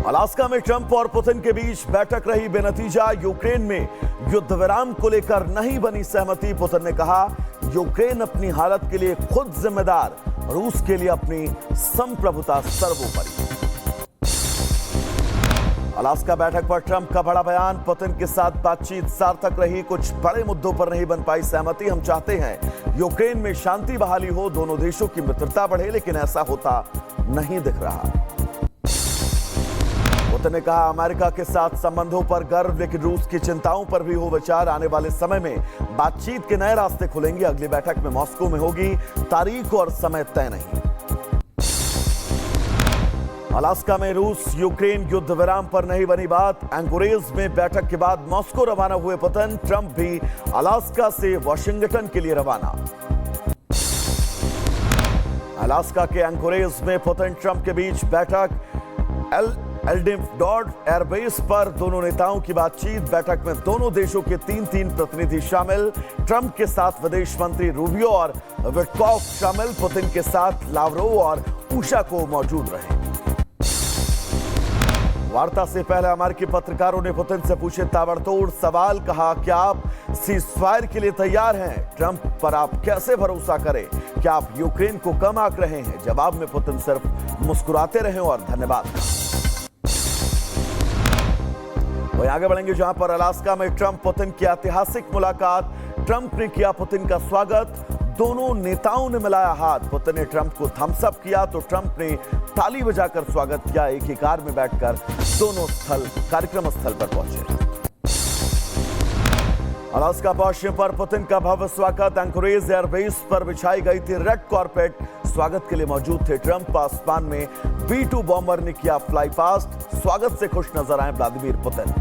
Alaska में Trump और Putin के बीच बैठक रही बेनतीजा। यूक्रेन में युद्ध विराम को लेकर नहीं बनी सहमति। पुतिन ने कहा, यूक्रेन अपनी हालत के लिए खुद जिम्मेदार, रूस के लिए अपनी संप्रभुता सर्वोपरि। अलास्का बैठक पर ट्रंप का बड़ा बयान। पुतिन के साथ बातचीत सार्थक रही, कुछ बड़े मुद्दों पर नहीं बन पाई सहमति। हम चाहते हैं यूक्रेन में शांति बहाली हो, दोनों देशों की मित्रता बढ़े, लेकिन ऐसा होता नहीं दिख रहा। पुतिन ने कहा, अमेरिका के साथ संबंधों पर गर्व, लेकिन रूस की चिंताओं पर भी हो विचार। आने वाले समय में बातचीत के नए रास्ते खुलेंगे। अगली बैठक में मॉस्को में होगी, तारीख और समय तय नहीं। अलास्का में रूस यूक्रेन युद्ध विराम पर नहीं बनी बात। एंकोरेज में बैठक के बाद मॉस्को रवाना हुए पुतिन। ट्रंप भी अलास्का से वॉशिंगटन के लिए रवाना। अलास्का के एंकोरेज में पुतिन ट्रंप के बीच बैठक। एल्डिडॉड एयरबेस पर दोनों नेताओं की बातचीत। बैठक में दोनों देशों के तीन प्रतिनिधि शामिल। ट्रंप के साथ विदेश मंत्री रूबियो और विटकॉफ शामिल। पुतिन के साथ लावरोव और उशाकोव मौजूद रहे। वार्ता से पहले अमेरिकी पत्रकारों ने पुतिन से पूछे ताबड़तोड़ सवाल। कहा, क्या आप सीजफायर के लिए तैयार हैं? ट्रंप पर आप कैसे भरोसा करें? क्या आप यूक्रेन को कम आंक रहे हैं? जवाब में पुतिन सिर्फ मुस्कुराते रहे और धन्यवाद कहा। वहीं आगे बढ़ेंगे, जहां पर अलास्का में ट्रंप पुतिन की ऐतिहासिक मुलाकात। ट्रंप ने किया पुतिन का स्वागत, दोनों नेताओं ने मिलाया हाथ। पुतिन ने ट्रंप को थम्स अप किया तो ट्रंप ने ताली बजाकर स्वागत किया। एक ही कार में बैठकर दोनों कार्यक्रम स्थल पर पहुंचे। अलास्का पहुंचने पर पुतिन का भव्य स्वागत। एंकोरेज एयरबेस पर बिछाई गई थी रेड कारपेट। स्वागत के लिए मौजूद थे ट्रंप। आसमान में B-2 बॉम्बर ने किया फ्लाई पास्ट। स्वागत से खुश नजर आए व्लादिमीर पुतिन।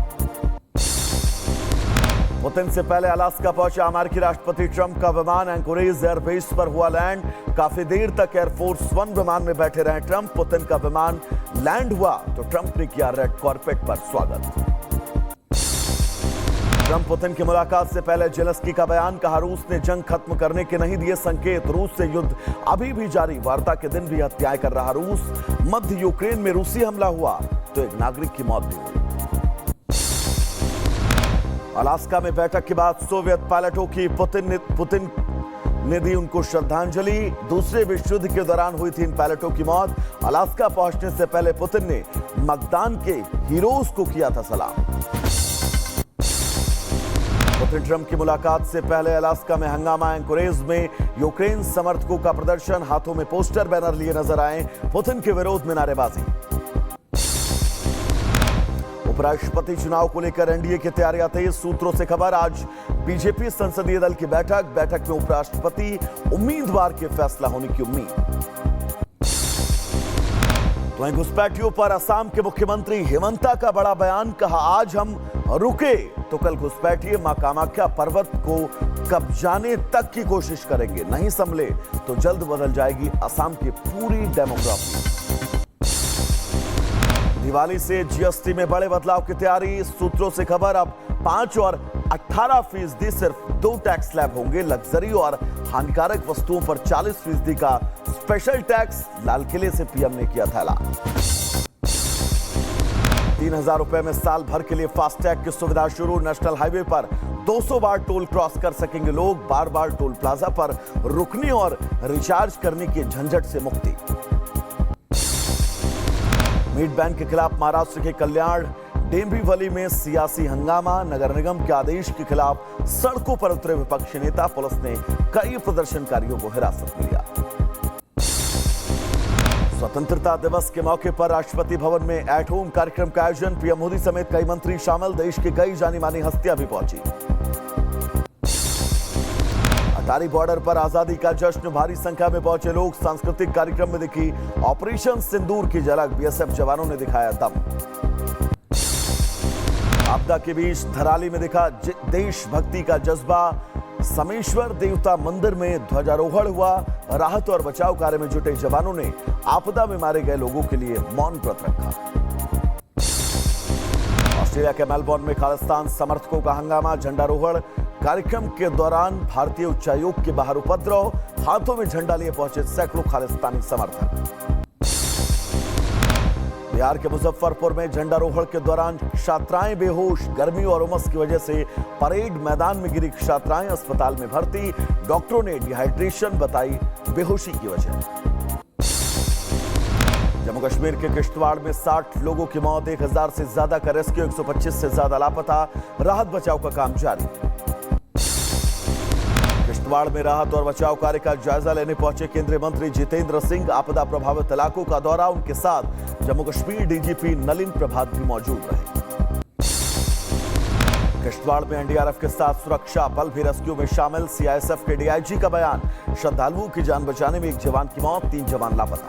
पुतिन से पहले अलास्का पहुंचा अमेरिकी राष्ट्रपति ट्रंप का विमान। एंकोरेज एयरबेस पर हुआ लैंड। काफी देर तक एयरफोर्स 1 विमान में बैठे रहे ट्रंप। पुतिन का विमान लैंड हुआ तो ट्रंप ने किया रेड कारपेट पर स्वागत। ट्रंप पुतिन की मुलाकात से पहले जेलेंस्की का बयान। कहा, रूस ने जंग खत्म करने के नहीं दिए संकेत। रूस से युद्ध अभी भी जारी। वार्ता के दिन भी हत्याएं कर रहा रूस। मध्य यूक्रेन में रूसी हमला हुआ तो एक नागरिक की मौत भी हुई। अलास्का में बैठक के बाद सोवियत पायलटों की पुतिन ने दी उनको श्रद्धांजलि। दूसरे विश्व युद्ध के दौरान हुई थी इन पायलटों की मौत। अलास्का पहुंचने से पहले पुतिन ने मतदान के हीरोज को किया था सलाम। पुतिन ट्रंप की मुलाकात से पहले अलास्का में हंगामा। एंकोरेज में यूक्रेन समर्थकों का प्रदर्शन। हाथों में पोस्टर बैनर लिए नजर आए। पुतिन के विरोध में नारेबाजी। उपराष्ट्रपति चुनाव को लेकर एनडीए की तैयारियां तेज। सूत्रों से खबर, आज बीजेपी संसदीय दल की बैठक में उपराष्ट्रपति उम्मीदवार के फैसला होने की उम्मीद। तो वहीं घुसपैठियों पर असम के मुख्यमंत्री हेमंता का बड़ा बयान। कहा, आज हम रुके तो कल घुसपैठिए मां कामाख्या पर्वत को कब्जाने तक की कोशिश करेंगे। नहीं संभले तो जल्द बदल जाएगी असम की पूरी डेमोग्राफी। दिवाली से जीएसटी में बड़े बदलाव की तैयारी। सूत्रों से खबर, अब 5 और 18% सिर्फ 2 टैक्स स्लैब होंगे। लग्जरी और हानिकारक वस्तुओं पर 40% का स्पेशल टैक्स। लाल किले से पीएम ने किया था ऐलान। 3000 रुपए में साल भर के लिए फास्टैग की सुविधा शुरू। नेशनल हाईवे पर 200 बार टोल क्रॉस कर सकेंगे लोग। बार बार टोल प्लाजा पर रुकने और रिचार्ज करने की झंझट से मुक्ति। मीट बैंक के खिलाफ महाराष्ट्र के कल्याण डेंबिवली में सियासी हंगामा। नगर निगम के आदेश के खिलाफ सड़कों पर उतरे विपक्षी नेता। पुलिस ने कई प्रदर्शनकारियों को हिरासत में लिया। स्वतंत्रता दिवस के मौके पर राष्ट्रपति भवन में एट होम कार्यक्रम का आयोजन। पीएम मोदी समेत कई मंत्री शामिल। देश की कई जानी मानी हस्तियां भी पहुंची। अटारी बॉर्डर पर आजादी का जश्न। भारी संख्या में पहुंचे लोग। सांस्कृतिक कार्यक्रम में दिखी ऑपरेशन सिंदूर की झलक। बीएसएफ जवानों ने दिखाया दम। आपदा के बीच धराली में दिखा देशभक्ति का जज्बा। समेश्वर देवता मंदिर में ध्वजारोहण हुआ। राहत और बचाव कार्य में जुटे जवानों ने आपदा में मारे गए लोगों के लिए मौन व्रत रखा। ऑस्ट्रेलिया के मेलबोर्न में खालिस्तान समर्थकों का हंगामा। झंडारोहण कार्यक्रम के दौरान भारतीय उच्चायोग के बाहर उपद्रव। हाथों में झंडा लिए पहुंचे सैकड़ों खालिस्तानी समर्थक। बिहार के मुजफ्फरपुर में झंडारोहण के दौरान छात्राएं बेहोश, गर्मी और उमस की वजह से परेड मैदान में गिरी छात्राएं अस्पताल में भर्ती। डॉक्टरों ने डिहाइड्रेशन बताई बेहोशी की वजह। जम्मू कश्मीर के किश्तवाड़ में 60 लोगों की मौत, 1000 से ज्यादा का रेस्क्यू, 125 से ज्यादा लापता, राहत बचाव का काम जारी। किश्तवाड़ में राहत और बचाव कार्य का जायजा लेने पहुंचे केंद्रीय मंत्री जितेंद्र सिंह। आपदा प्रभावित इलाकों का दौरा, उनके साथ जम्मू कश्मीर डीजीपी नलिन प्रभात भी मौजूद रहे। किश्तवाड़ में एनडीआरएफ के साथ सुरक्षा बल भी रेस्क्यू में शामिल। सीआईएसएफ के डीआईजी का बयान, श्रद्धालुओं की जान बचाने में 1 जवान की मौत, 3 जवान लापता।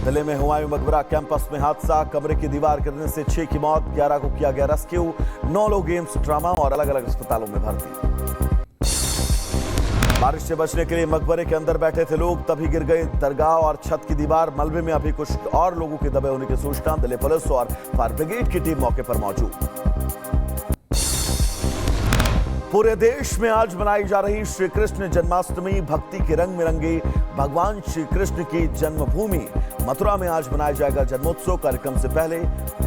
दिल्ली में हुमायूं मकबरा कैंपस में हादसा, कमरे की दीवार गिरने से 6 की मौत, 11 को किया गया रेस्क्यू। 9 लोग एम्स, ट्रामा और अलग अलग अस्पतालों में भर्ती। बारिश से बचने के लिए मकबरे के अंदर बैठे थे लोग, तभी गिर गए दरगाह और छत की दीवार। मलबे में अभी कुछ और लोगों के दबे होने की सूचना। दिल्ली पुलिस और फायर ब्रिगेड की टीम मौके पर मौजूद। पूरे देश में आज मनाई जा रही श्री कृष्ण जन्माष्टमी, भक्ति के रंग में रंगी भगवान श्री कृष्ण की जन्मभूमि मथुरा में आज मनाया जाएगा जन्मोत्सव। कार्यक्रम से पहले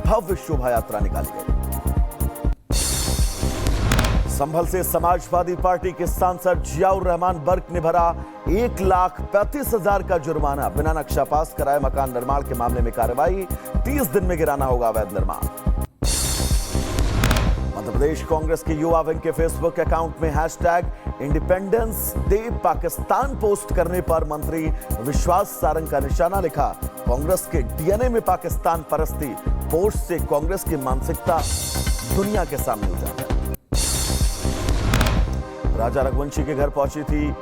भव्य शोभा यात्रा निकाली गई। संभल से समाजवादी पार्टी के सांसद जियाउर रहमान बर्क ने भरा 1,35,000 का जुर्माना। बिना नक्शा पास कराए मकान निर्माण के मामले में कार्रवाई, 30 दिन में गिराना होगा अवैध निर्माण। मध्य प्रदेश कांग्रेस के युवा विंग के फेसबुक अकाउंट में hashtag independence day Pakistan post करने पर मंत्री विश्वास सारंग का निशाना लिखा। कांग्रेस के डीएनए में पाकिस्तान परस्ती, पोस्ट से कांग्रेस की मानसिकता दुनिया के सामने उजागर। राजा रघुवंशी के घर पहुंची थी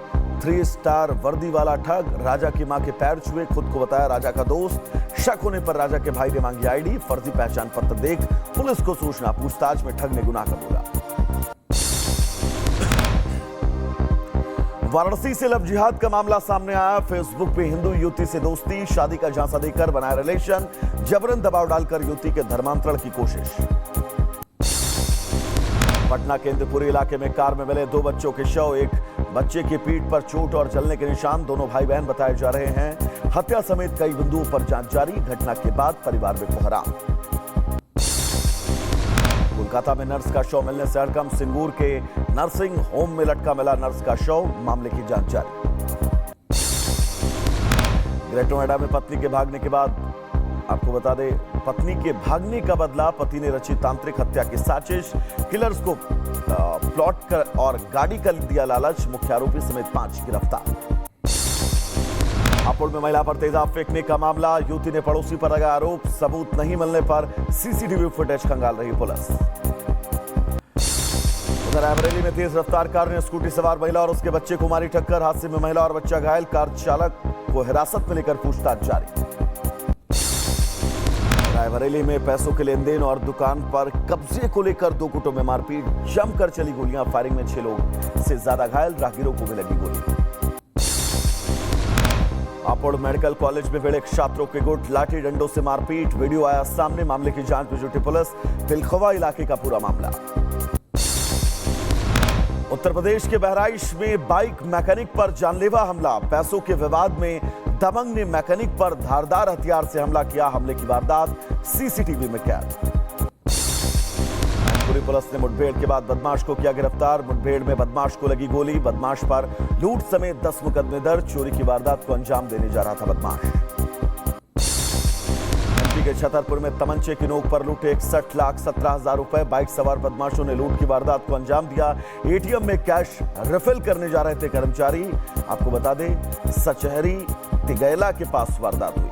3 स्टार वर्दी वाला ठग। राजा की मां के पैर छुए, खुद को बताया राजा का दोस्त। शक होने पर राजा के भाई ने मांगी आईडी, फर्जी पहचान पत्र देख पुलिस को सूचना। पूछताछ में ठग ने गुनाह कबूला। वाराणसी से लव जिहाद का मामला सामने आया। फेसबुक पे हिंदू युवती से दोस्ती, शादी का झांसा देकर बनाया रिलेशन, जबरन दबाव डालकर युवती के धर्मांतरण की कोशिश। पटना के इंद्रपुरी इलाके में कार में मिले 2 बच्चों के शव, एक बच्चे की पीठ पर चोट और जलने के निशान। दोनों भाई बहन बताए जा रहे हैं। हत्या समेत कई बिंदुओं पर जांच जारी। घटना के बाद परिवार में कोहराम। कोलकाता में नर्स का शव मिलने से हड़कंप। सिंगूर के नर्सिंग होम में लटका मिला नर्स का शव, मामले की जांच जारी। ग्रेटर नोएडा में पत्नी के भागने के बाद, आपको बता दें, पत्नी के भागने का बदला, पति ने रची तांत्रिक हत्या की साजिश। किलर्स को प्लॉट कर और गाड़ी का दिया लालच। मुख्य आरोपी समेत 5 गिरफ्तार। हापुड़ में महिला पर तेजाब फेंकने का मामला, युवती ने पड़ोसी पर लगाया आरोप। सबूत नहीं मिलने पर सीसीटीवी फुटेज खंगाल रही पुलिस। उधर रायबरेली में तेज रफ्तार कार ने स्कूटी सवार महिला और उसके बच्चे को मारी टक्कर। हादसे में महिला और बच्चा घायल। कार चालक को हिरासत में लेकर पूछताछ जारी। रायबरेली में पैसों के लेन देन और दुकान पर कब्जे को लेकर 2 गुटों में मारपीट, जमकर चली गोलियां। फायरिंग में 6 लोग से ज्यादा घायल, राहगीरों को भी लगी गोली। हापुड़ मेडिकल कॉलेज में भिड़े छात्रों के गुट, लाठी डंडों से मारपीट। वीडियो आया सामने, मामले की जांच में जुटी पुलिस। तिलखवा इलाके का पूरा मामला। उत्तर प्रदेश के बहराइच में बाइक मैकेनिक पर जानलेवा हमला। पैसों के विवाद में दबंग ने मैकेनिक पर धारदार हथियार से हमला किया। हमले की वारदात सीसीटीवी में कैद। पूरी पुलिस ने मुठभेड़ के बाद बदमाश को किया गिरफ्तार। मुठभेड़ में बदमाश को लगी गोली। बदमाश पर लूट समेत 10 मुकदमे दर्ज। चोरी की वारदात को अंजाम देने जा रहा था बदमाश। एमपी के छतरपुर में तमंचे की नोक पर लूटे 61,17,000 रुपए। बाइक सवार बदमाशों ने लूट की वारदात को अंजाम दिया। एटीएम में कैश रिफिल करने जा रहे थे कर्मचारी। आपको बता दें, सचहरी तिगैला के पास वारदात हुई।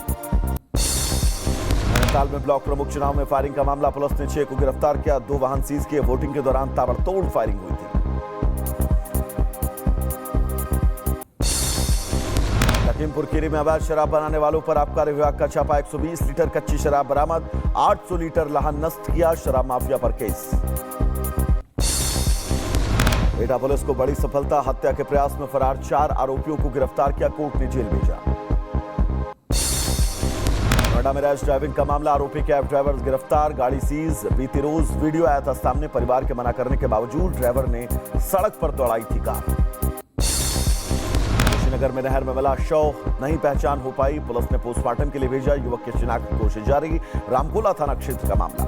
नैनीताल में ब्लॉक प्रमुख चुनाव में फायरिंग का मामला, पुलिस ने 6 को गिरफ्तार किया। 2 वाहन सीज किए। वोटिंग के दौरान ताबड़तोड़ फायरिंग हुई थी। लखीमपुर खीरी में अवैध शराब बनाने वालों पर आबकारी विभाग का छापा। 120 लीटर कच्ची शराब बरामद। 800 लीटर लाहन नष्ट किया। शराब माफिया पर केस। एटा पुलिस को बड़ी सफलता, हत्या के प्रयास में फरार 4 आरोपियों को गिरफ्तार किया। कोर्ट ने जेल भेजा। नोएडा में रैश ड्राइविंग का मामला, आरोपी कैब ड्राइवर गिरफ्तार। गाड़ी सीज। बीती रोज वीडियो आया था सामने। परिवार के मना करने के बावजूद ड्राइवर ने सड़क पर दौड़ाई थी कार। श्रीनगर में नहर में मिला शव, नहीं पहचान हो पाई। पुलिस ने पोस्टमार्टम के लिए भेजा। युवक की शिनाख्त की कोशिश जारी। रामकोला थाना क्षेत्र का मामला।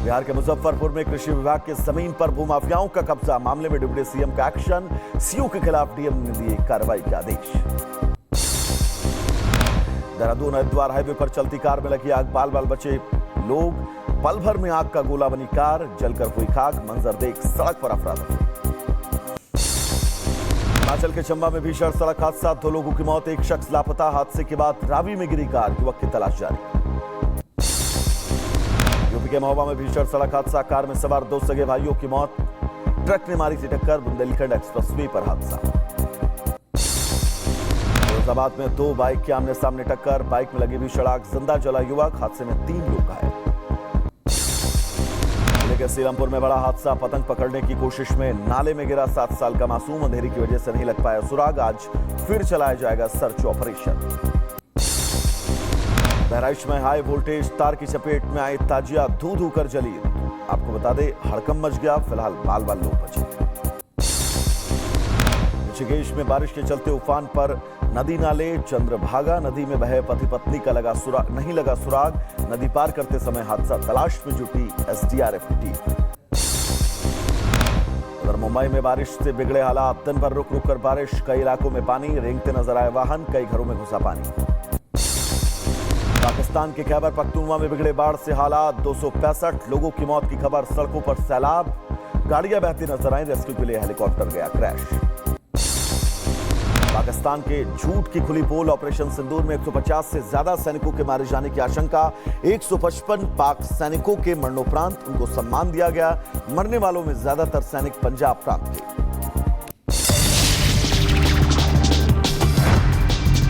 बिहार के मुजफ्फरपुर में कृषि विभाग की जमीन पर भूमाफियाओं का कब्जा। मामले में डिप्टी सीएम का एक्शन। सीओ के खिलाफ डीएम ने दिए कार्रवाई के आदेश। देहरादून हरिद्वार हाईवे पर चलती कार में लगी आग, बाल बाल बचे लोग। पल भर में आग का गोला बनी कार, जलकर हुई खाक। मंजर देख सड़क पर अफरा-तफरी। हिमाचल के चंबा में भीषण सड़क हादसा, 2 लोगों की मौत, 1 शख्स लापता। हादसे के बाद रावी में गिरी कार, युवक की तलाश जारी। यूपी के महोबा में भीषण सड़क हादसा, कार में सवार 2 सगे भाइयों की मौत। ट्रक ने मारी थी टक्कर, बुंदेलखंड एक्सप्रेसवे पर हादसा। फिरोजाबाद में 2 बाइक की आमने सामने टक्कर, बाइक में लगी भीषण आग, जिंदा जला युवक। हादसे में 3 लोग घायल। जिले के सीलमपुर में बड़ा हादसा, पतंग पकड़ने की कोशिश में नाले में गिरा 7 साल का मासूम। अंधेरी की वजह से नहीं लग पाया सुराग। आज फिर चलाया जाएगा सर्च ऑपरेशन। बहराइच में हाई वोल्टेज तार की चपेट में आई ताजिया, धू धू कर जली। आपको बता दें, हड़कंप मच गया। फिलहाल बाल बाल लोग बचे। ऋषिकेश में बारिश के चलते उफान पर नदी नाले। चंद्रभागा नदी में बहे पति पत्नी का नहीं लगा सुराग। नदी पार करते समय हादसा, तलाश में जुटी एसडीआरएफ की टीम। उधर मुंबई में बारिश से बिगड़े हालात, दिन भर रुक रुक कर बारिश। कई इलाकों में पानी, रेंगते नजर आए वाहन, कई घरों में घुसा पानी। पाकिस्तान के खैबर पख्तूनख्वा में बिगड़े बाढ़ से हालात, 265 लोगों की मौत की खबर। सड़कों पर सैलाब, गाड़ियां बहती नजर आई। रेस्क्यू के लिए हेलीकॉप्टर गया क्रैश। पाकिस्तान के झूठ की खुली पोल, ऑपरेशन सिंदूर में 150 से ज्यादा सैनिकों के मारे जाने की आशंका। 155 पाक सैनिकों के मरणोपरांत उनको सम्मान दिया गया। मरने वालों में ज्यादातर सैनिक पंजाब प्रांत के।